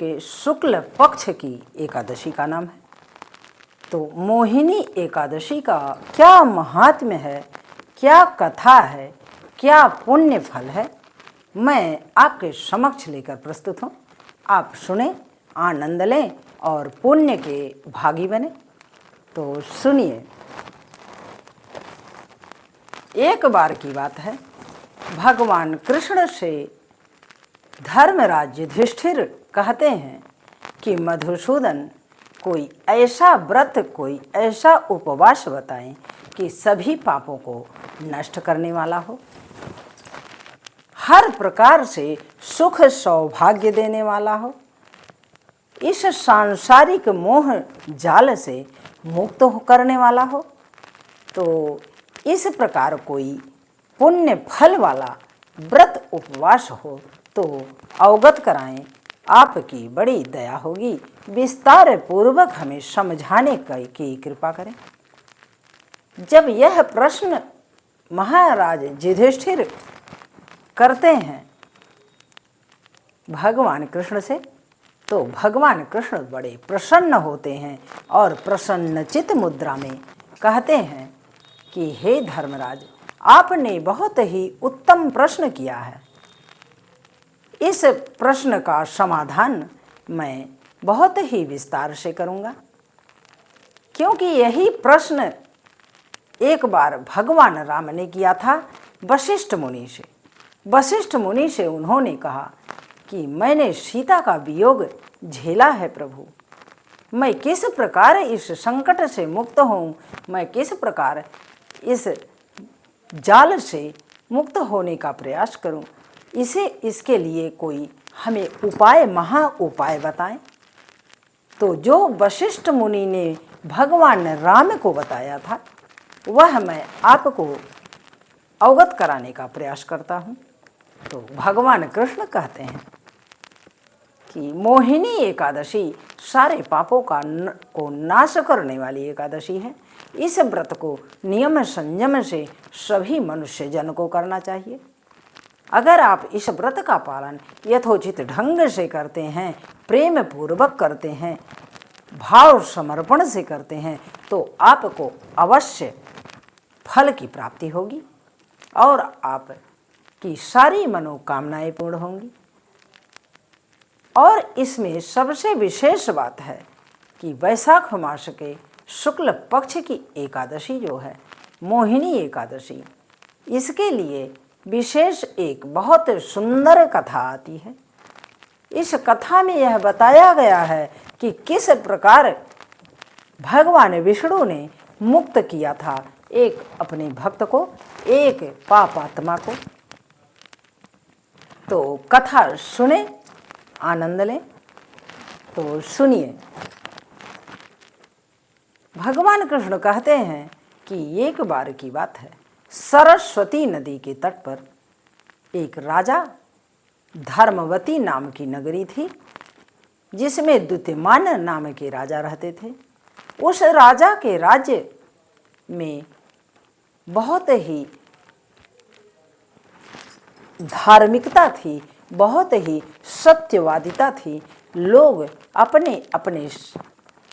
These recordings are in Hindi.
के शुक्ल पक्ष की एकादशी का नाम है। तो मोहिनी एकादशी का क्या महात्म्य है, क्या कथा है, क्या पुण्य फल है, मैं आपके समक्ष लेकर प्रस्तुत हूँ। आप सुने, आनंद लें और पुण्य के भागी बने। तो सुनिए। एक बार की बात है, भगवान कृष्ण से धर्मराज युधिष्ठिर कहते हैं कि मधुसूदन, कोई ऐसा व्रत, कोई ऐसा उपवास बताएं कि सभी पापों को नष्ट करने वाला हो, हर प्रकार से सुख सौभाग्य देने वाला हो, इस सांसारिक मोह जाल से मुक्त करने वाला हो। तो इस प्रकार कोई पुण्य फल वाला व्रत उपवास हो तो अवगत कराएं, आपकी बड़ी दया होगी। विस्तार पूर्वक हमें समझाने की कृपा करें। जब यह प्रश्न महाराज युधिष्ठिर करते हैं भगवान कृष्ण से, तो भगवान कृष्ण बड़े प्रसन्न होते हैं और प्रसन्नचित मुद्रा में कहते हैं कि हे धर्मराज, आपने बहुत ही उत्तम प्रश्न किया है। इस प्रश्न का समाधान मैं बहुत ही विस्तार से करूँगा, क्योंकि यही प्रश्न एक बार भगवान राम ने किया था वशिष्ठ मुनि से। वशिष्ठ मुनि से उन्होंने कहा कि मैंने सीता का वियोग झेला है प्रभु, मैं किस प्रकार इस संकट से मुक्त हूँ, मैं किस प्रकार इस जाल से मुक्त होने का प्रयास करूं, इसके लिए कोई हमें उपाय, महा उपाय बताएं। तो जो वशिष्ठ मुनि ने भगवान राम को बताया था वह मैं आपको अवगत कराने का प्रयास करता हूं। तो भगवान कृष्ण कहते हैं कि मोहिनी एकादशी सारे पापों को नाश करने वाली एकादशी है। इस व्रत को नियम संयम से सभी मनुष्य जन को करना चाहिए। अगर आप इस व्रत का पालन यथोचित ढंग से करते हैं, प्रेम पूर्वक करते हैं, भाव समर्पण से करते हैं, तो आपको अवश्य फल की प्राप्ति होगी और आपकी सारी मनोकामनाएं पूर्ण होंगी। और इसमें सबसे विशेष बात है कि वैशाख मास के शुक्ल पक्ष की एकादशी जो है मोहिनी एकादशी, इसके लिए विशेष एक बहुत सुंदर कथा आती है। इस कथा में यह बताया गया है कि किस प्रकार भगवान विष्णु ने मुक्त किया था एक अपने भक्त को, एक पापात्मा को। तो कथा सुने, आनंद लें। तो सुनिए। भगवान कृष्ण कहते हैं कि एक बार की बात है, सरस्वती नदी के तट पर एक राजा, धर्मवती नाम की नगरी थी, जिसमें द्युतिमान नाम के राजा रहते थे। उस राजा के राज्य में बहुत ही धार्मिकता थी, बहुत ही सत्यवादिता थी। लोग अपने अपने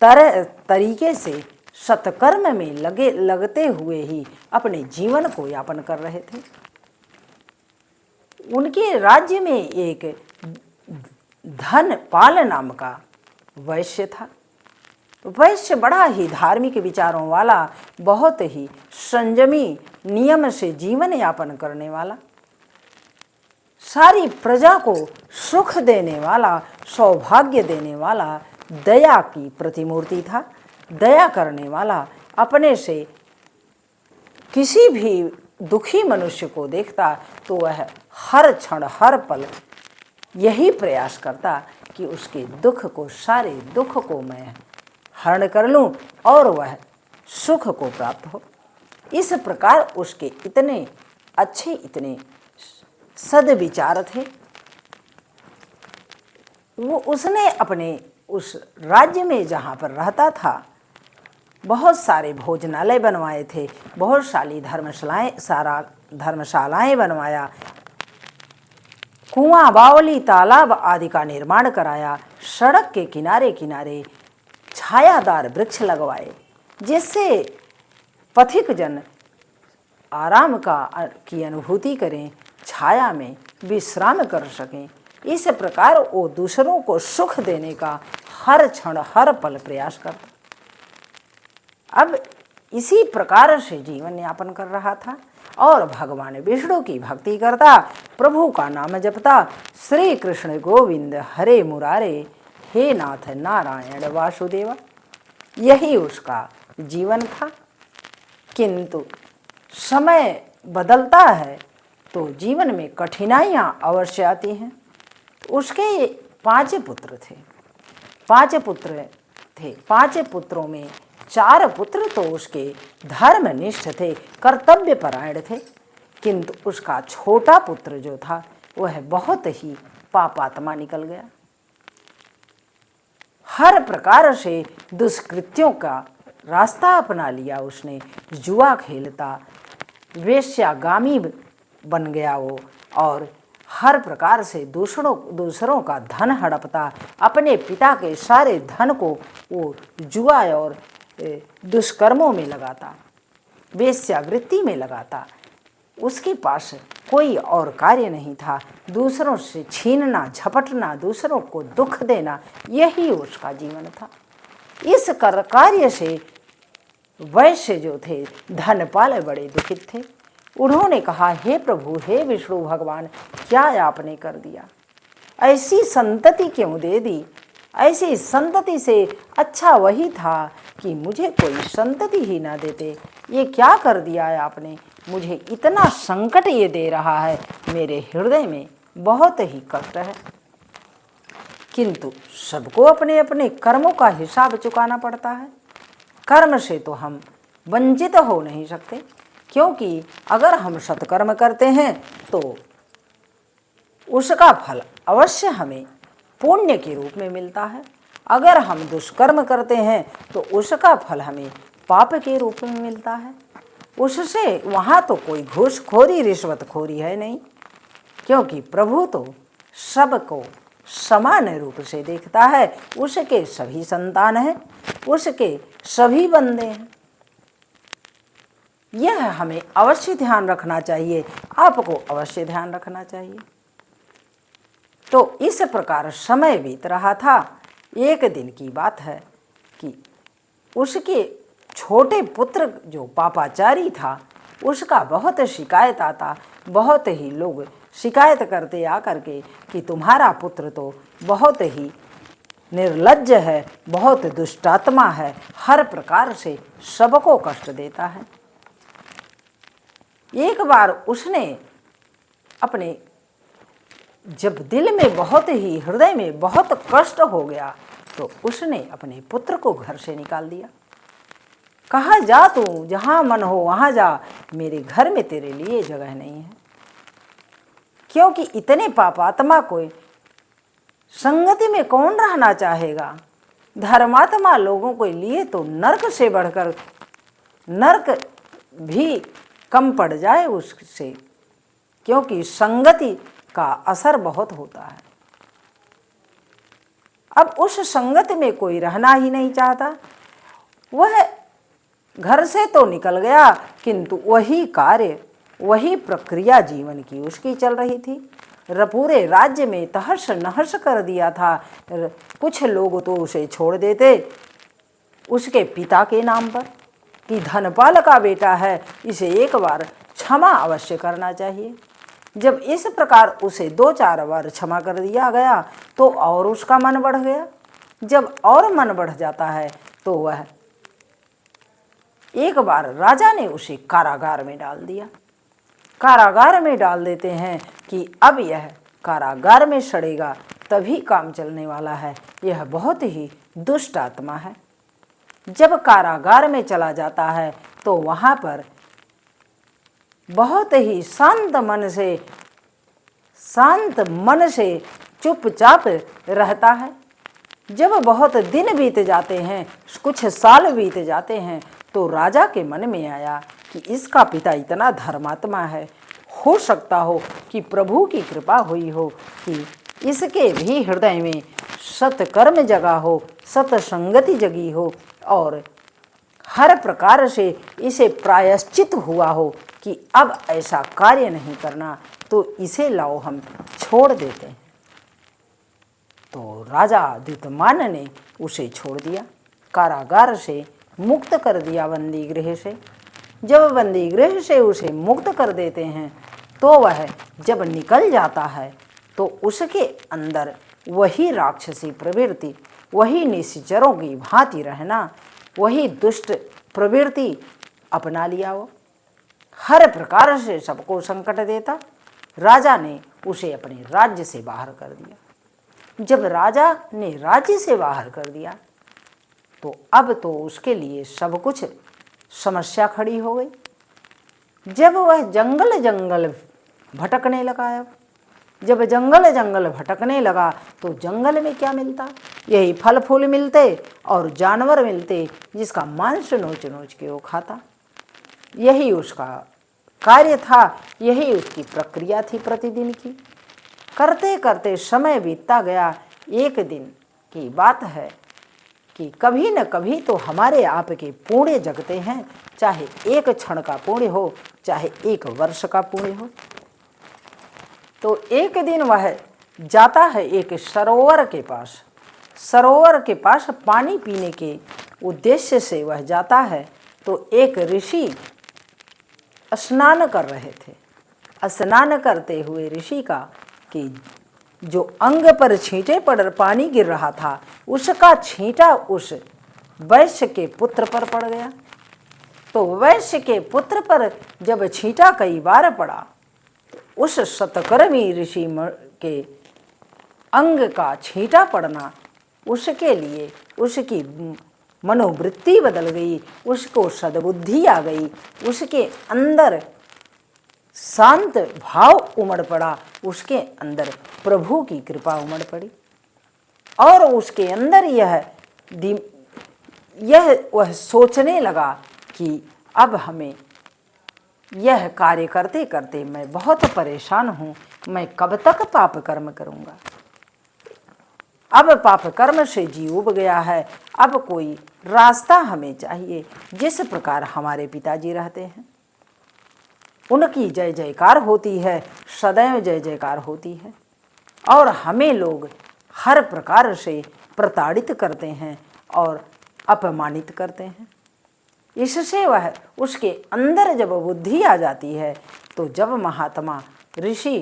तरीके से सत्कर्म में लगते हुए ही अपने जीवन को यापन कर रहे थे। उनके राज्य में एक धनपाल नाम का वैश्य था। वैश्य बड़ा ही धार्मिक विचारों वाला, बहुत ही संयमी, नियम से जीवन यापन करने वाला, सारी प्रजा को सुख देने वाला, सौभाग्य देने वाला, दया की प्रतिमूर्ति था। दया करने वाला, अपने से किसी भी दुखी मनुष्य को देखता तो वह हर क्षण हर पल यही प्रयास करता कि उसके दुख को, सारे दुख को मैं हरण कर लूं और वह सुख को प्राप्त हो। इस प्रकार उसके इतने अच्छे, इतने सद्विचार थे। उसने अपने उस राज्य में जहाँ पर रहता था बहुत सारे भोजनालय बनवाए थे, बहुत सारी धर्मशालाएं बनवाया, कुआं, बावली, तालाब आदि का निर्माण कराया, सड़क के किनारे किनारे छायादार वृक्ष लगवाए, जिससे पथिक जन आराम की अनुभूति करें, छाया में विश्राम कर सकें। इस प्रकार वो दूसरों को सुख देने का हर क्षण हर पल प्रयास करता। अब इसी प्रकार से जीवन यापन कर रहा था और भगवान विष्णु की भक्ति करता, प्रभु का नाम जपता, श्री कृष्ण गोविंद हरे मुरारे, हे नाथ नारायण वासुदेवा। यही उसका जीवन था। किंतु समय बदलता है तो जीवन में कठिनाइयाँ अवश्य आती हैं। उसके 5 पुत्र थे। 5 पुत्रों में 4 पुत्र तो उसके धर्मनिष्ठ थे, कर्तव्य परायण थे, किंतु उसका छोटा पुत्र जो था वह बहुत ही पापात्मा निकल गया। हर प्रकार से दुष्कृत्यों का रास्ता अपना लिया उसने। जुआ खेलता, वेश्यागामी बन गया वो, और हर प्रकार से दूसरों का धन हड़पता, अपने पिता के सारे धन को वो जुआ और दुष्कर्मों में लगाता, वेश्यावृत्ति में लगाता। उसके पास कोई और कार्य नहीं था। दूसरों से छीनना, झपटना, दूसरों को दुख देना, यही उसका जीवन था। इस कार्य से वैश्य जो थे धनपाल बड़े दुखित थे। उन्होंने कहा, हे प्रभु, हे विष्णु भगवान, क्या आपने कर दिया? ऐसी संतति क्यों दे दी? ऐसी संतति से अच्छा वही था कि मुझे कोई संतति ही ना देते। ये क्या कर दिया है आपने? मुझे इतना संकट ये दे रहा है, मेरे हृदय में बहुत ही कष्ट है। किंतु सबको अपने अपने कर्मों का हिसाब चुकाना पड़ता है। कर्म से तो हम वंचित हो नहीं सकते, क्योंकि अगर हम सत्कर्म करते हैं तो उसका फल अवश्य हमें पुण्य के रूप में मिलता है। अगर हम दुष्कर्म करते हैं तो उसका फल हमें पाप के रूप में मिलता है। उससे वहाँ तो कोई घूसखोरी, रिश्वतखोरी है नहीं, क्योंकि प्रभु तो सबको समान रूप से देखता है। उसके सभी संतान हैं, उसके सभी बंदे हैं। यह हमें अवश्य ध्यान रखना चाहिए, आपको अवश्य ध्यान रखना चाहिए। तो इस प्रकार समय बीत रहा था। एक दिन की बात है कि उसके छोटे पुत्र जो पापाचारी था, उसका बहुत शिकायत आता। बहुत ही लोग शिकायत करते आकर के कि तुम्हारा पुत्र तो बहुत ही निर्लज्ज है, बहुत दुष्टात्मा है, हर प्रकार से सबको कष्ट देता है। एक बार उसने अपने, जब दिल में बहुत ही, हृदय में बहुत कष्ट हो गया, तो उसने अपने पुत्र को घर से निकाल दिया। कहा, जा तू जहाँ मन हो वहाँ जा, मेरे घर में तेरे लिए जगह नहीं है। क्योंकि इतने पापात्मा को संगति में कौन रहना चाहेगा? धर्मात्मा लोगों के लिए तो नरक से बढ़कर नरक भी कम पड़ जाए उससे, क्योंकि संगति का असर बहुत होता है। अब उस संगत में कोई रहना ही नहीं चाहता। वह घर से तो निकल गया, किंतु वही कार्य, वही प्रक्रिया जीवन की उसकी चल रही थी। पूरे राज्य में तहस नहस कर दिया था। कुछ लोग तो उसे छोड़ देते उसके पिता के नाम पर कि धनपाल का बेटा है, इसे एक बार क्षमा अवश्य करना चाहिए। जब इस प्रकार उसे 2-4 बार क्षमा कर दिया गया तो और उसका मन बढ़ गया। जब और मन बढ़ जाता है तो वह एक बार राजा ने उसे कारागार में डाल दिया। कारागार में डाल देते हैं कि अब यह कारागार में सड़ेगा तभी काम चलने वाला है, यह बहुत ही दुष्ट आत्मा है। जब कारागार में चला जाता है तो वहाँ पर बहुत ही शांत मन से चुपचाप रहता है। जब बहुत दिन बीत जाते हैं, कुछ साल बीत जाते हैं, तो राजा के मन में आया कि इसका पिता इतना धर्मात्मा है, हो सकता हो कि प्रभु की कृपा हुई हो कि इसके भी हृदय में सत्कर्म जगा हो, सत्संगति जगी हो और हर प्रकार से इसे प्रायश्चित हुआ हो कि अब ऐसा कार्य नहीं करना, तो इसे लाओ हम छोड़ देते हैं। तो राजा द्युतमान ने उसे छोड़ दिया, कारागार से मुक्त कर दिया, बंदी गृह से। जब बंदी गृह से उसे मुक्त कर देते हैं तो वह जब निकल जाता है तो उसके अंदर वही राक्षसी प्रवृत्ति, वही निश्चरों की भांति रहना, वही दुष्ट प्रवृत्ति अपना लिया। वो हर प्रकार से सबको संकट देता। राजा ने उसे अपने राज्य से बाहर कर दिया। जब राजा ने राज्य से बाहर कर दिया तो अब तो उसके लिए सब कुछ समस्या खड़ी हो गई। जब वह जंगल जंगल भटकने लगा, जब जंगल जंगल भटकने लगा तो जंगल में क्या मिलता? यही फल फूल मिलते और जानवर मिलते जिसका मांस नोच नोच के वो खाता। यही उसका कार्य था, यही उसकी प्रक्रिया थी प्रतिदिन की। करते करते समय बीतता गया। एक दिन की बात है कि कभी न कभी तो हमारे आपके पुण्य जगते हैं, चाहे एक क्षण का पुण्य हो, चाहे एक वर्ष का पुण्य हो। तो एक दिन वह जाता है एक सरोवर के पास। सरोवर के पास पानी पीने के उद्देश्य से वह जाता है तो एक ऋषि स्नान कर रहे थे। स्नान करते हुए ऋषि का कि जो अंग पर छींटे पड़ पानी गिर रहा था, उसका छींटा उस वैश्य के पुत्र पर पड़ गया। तो वैश्य के पुत्र पर जब छींटा कई बार पड़ा, उस सतकर्मी ऋषि के अंग का छींटा पड़ना उसके लिए उसकी मनोवृत्ति बदल गई, उसको सद्बुद्धि आ गई, उसके अंदर शांत भाव उमड़ पड़ा, उसके अंदर प्रभु की कृपा उमड़ पड़ी और उसके अंदर वह सोचने लगा कि अब हमें यह कार्य करते करते मैं बहुत परेशान हूँ, मैं कब तक पाप कर्म करूँगा। अब पाप कर्म से जी उब गया है, अब कोई रास्ता हमें चाहिए। जिस प्रकार हमारे पिताजी रहते हैं, उनकी जय जयकार होती है, सदैव जय जयकार होती है, और हमें लोग हर प्रकार से प्रताड़ित करते हैं और अपमानित करते हैं। इससे वह उसके अंदर जब बुद्धि आ जाती है तो जब महात्मा ऋषि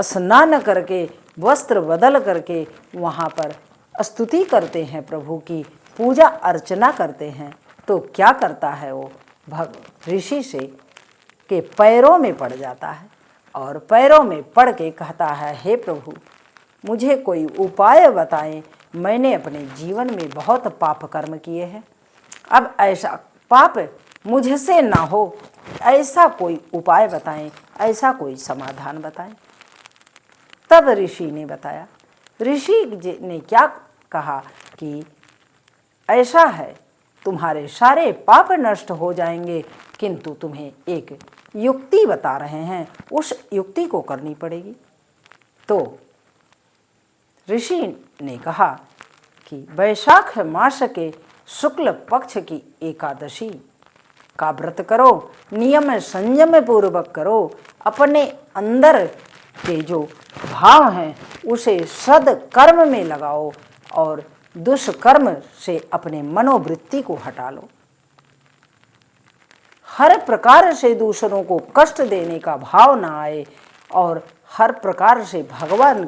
स्नान करके वस्त्र बदल करके वहाँ पर स्तुति करते हैं, प्रभु की पूजा अर्चना करते हैं, तो क्या करता है वो ऋषि से के पैरों में पड़ जाता है और पैरों में पड़ के कहता है, हे प्रभु मुझे कोई उपाय बताएं, मैंने अपने जीवन में बहुत पाप कर्म किए हैं, अब ऐसा पाप मुझसे ना हो, ऐसा कोई उपाय बताएं, ऐसा कोई समाधान बताएं। तब ऋषि ने बताया। ऋषि जी ने क्या कहा कि ऐसा है, तुम्हारे सारे पाप नष्ट हो जाएंगे, किंतु तुम्हें एक युक्ति बता रहे हैं, उस युक्ति को करनी पड़ेगी। तो ऋषि ने कहा कि वैशाख मास के शुक्ल पक्ष की एकादशी का व्रत करो, नियम संयम पूर्वक करो, अपने अंदर के जो भाव हैं उसे सद्कर्म में लगाओ और दुष्कर्म से अपने मनोवृत्ति को हटा लो। हर प्रकार से दूसरों को कष्ट देने का भाव ना आए और हर प्रकार से भगवान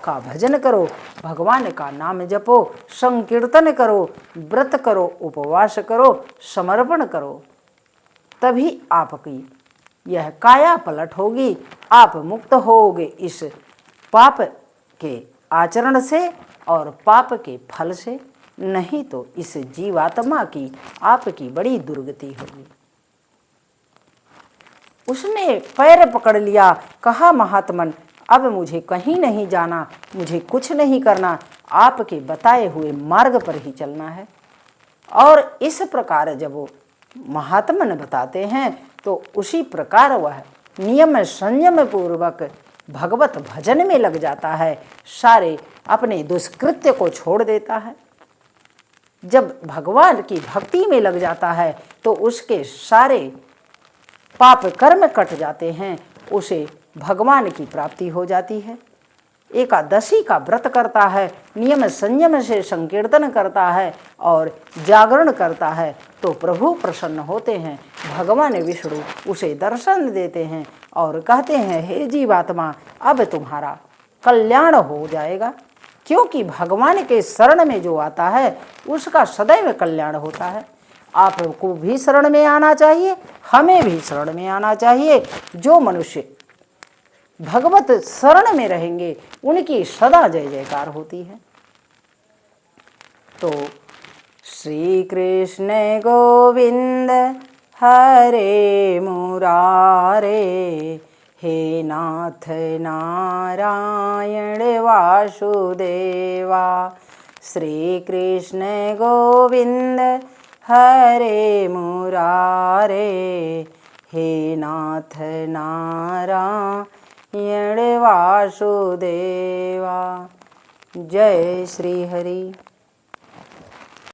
का भजन करो, भगवान का नाम जपो, संकीर्तन करो, व्रत करो, उपवास करो, समर्पण करो, तभी आपकी यह काया पलट होगी, आप मुक्त होगे इस पाप के आचरण से और पाप के फल से, नहीं तो इस जीवात्मा की आपकी बड़ी दुर्गति होगी। उसने पैर पकड़ लिया, कहा महात्मन अब मुझे कहीं नहीं जाना, मुझे कुछ नहीं करना, आपके बताए हुए मार्ग पर ही चलना है। और इस प्रकार जब वो महात्मन बताते हैं तो उसी प्रकार वह नियम संयम पूर्वक भगवत भजन में लग जाता है, सारे अपने दुष्कृत्य को छोड़ देता है। जब भगवान की भक्ति में लग जाता है तो उसके सारे पाप कर्म कट जाते हैं, उसे भगवान की प्राप्ति हो जाती है। एकादशी का व्रत करता है, नियम संयम से संकीर्तन करता है और जागरण करता है तो प्रभु प्रसन्न होते हैं। भगवान विष्णु उसे दर्शन देते हैं और कहते हैं, हे जीवात्मा, अब तुम्हारा कल्याण हो जाएगा, क्योंकि भगवान के शरण में जो आता है उसका सदैव कल्याण होता है। आपको भी शरण में आना चाहिए, हमें भी शरण में आना चाहिए। जो मनुष्य भगवत शरण में रहेंगे उनकी सदा जय जयकार होती है। तो श्री कृष्ण गोविंद हरे मुरारे, हे नाथ नारायण वासुदेवा। श्री कृष्ण गोविंद हरे मुरारे, हे नाथ नारायण वासुदेवा। जय श्री हरि।